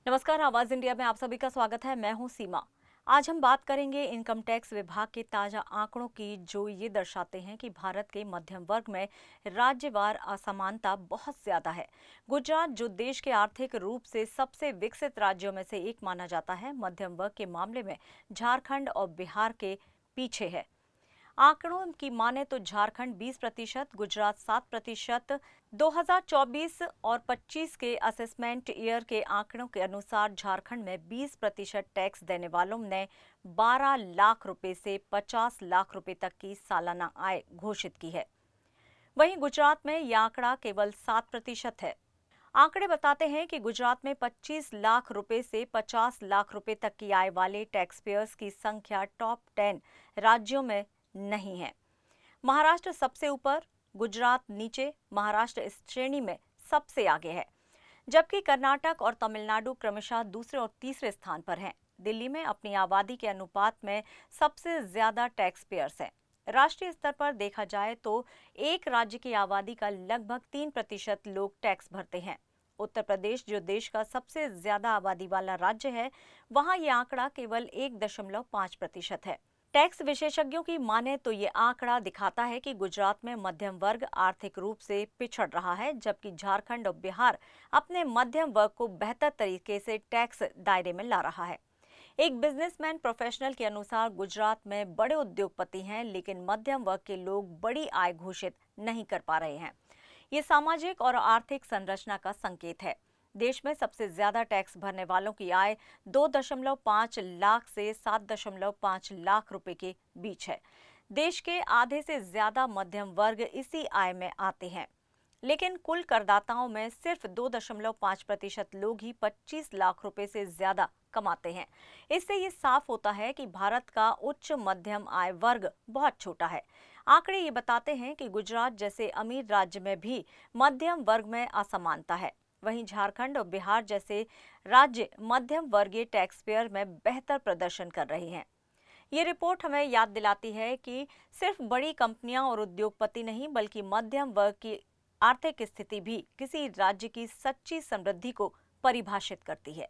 नमस्कार, आवाज इंडिया में आप सभी का स्वागत है। मैं हूं सीमा। आज हम बात करेंगे इनकम टैक्स विभाग के ताजा आंकड़ों की, जो ये दर्शाते हैं कि भारत के मध्यम वर्ग में राज्यवार असमानता बहुत ज्यादा है। गुजरात, जो देश के आर्थिक रूप से सबसे विकसित राज्यों में से एक माना जाता है, मध्यम वर्ग के मामले में झारखंड और बिहार के पीछे है। आंकड़ों की माने तो झारखंड 20%, गुजरात 7%। 2024 और 25 के असेसमेंट ईयर के आंकड़ों के अनुसार झारखंड में 20% टैक्स देने वालों ने 12 लाख रुपए से 50 लाख रुपए तक की सालाना आय घोषित की है। वहीं गुजरात में यह आंकड़ा केवल 7% है। आंकड़े बताते हैं कि गुजरात में 25 लाख रुपए से 50 लाख रुपए तक की आय वाले टैक्स पेयर्स की संख्या टॉप 10 राज्यों में नहीं है। महाराष्ट्र सबसे ऊपर, गुजरात नीचे। महाराष्ट्र इस श्रेणी में सबसे आगे है, जबकि कर्नाटक और तमिलनाडु क्रमशः दूसरे और तीसरे स्थान पर हैं। दिल्ली में अपनी आबादी के अनुपात में सबसे ज्यादा टैक्स पेयर्स हैं। राष्ट्रीय स्तर पर देखा जाए तो एक राज्य की आबादी का लगभग 3% लोग टैक्स भरते हैं। उत्तर प्रदेश, जो देश का सबसे ज्यादा आबादी वाला राज्य है, वहां ये आंकड़ा केवल 1.5% है। टैक्स विशेषज्ञों की माने तो ये आंकड़ा दिखाता है कि गुजरात में मध्यम वर्ग आर्थिक रूप से पिछड़ रहा है, जबकि झारखंड और बिहार अपने मध्यम वर्ग को बेहतर तरीके से टैक्स दायरे में ला रहा है। एक बिजनेसमैन प्रोफेशनल के अनुसार गुजरात में बड़े उद्योगपति हैं, लेकिन मध्यम वर्ग के लोग बड़ी आय घोषित नहीं कर पा रहे हैं। ये सामाजिक और आर्थिक संरचना का संकेत है। देश में सबसे ज्यादा टैक्स भरने वालों की आय 2.5 लाख से 7.5 लाख रुपए के बीच है। देश के आधे से ज्यादा मध्यम वर्ग इसी आय में आते हैं, लेकिन कुल करदाताओं में सिर्फ 2.5% लोग ही 25 लाख रुपए से ज्यादा कमाते हैं। इससे ये साफ होता है कि भारत का उच्च मध्यम आय वर्ग बहुत छोटा है। आंकड़े ये बताते हैं कि गुजरात जैसे अमीर राज्य में भी मध्यम वर्ग में असमानता है। वहीं झारखंड और बिहार जैसे राज्य मध्यम वर्गीय टैक्स पेयर में बेहतर प्रदर्शन कर रहे हैं। ये रिपोर्ट हमें याद दिलाती है कि सिर्फ बड़ी कंपनियां और उद्योगपति नहीं, बल्कि मध्यम वर्ग की आर्थिक स्थिति भी किसी राज्य की सच्ची समृद्धि को परिभाषित करती है।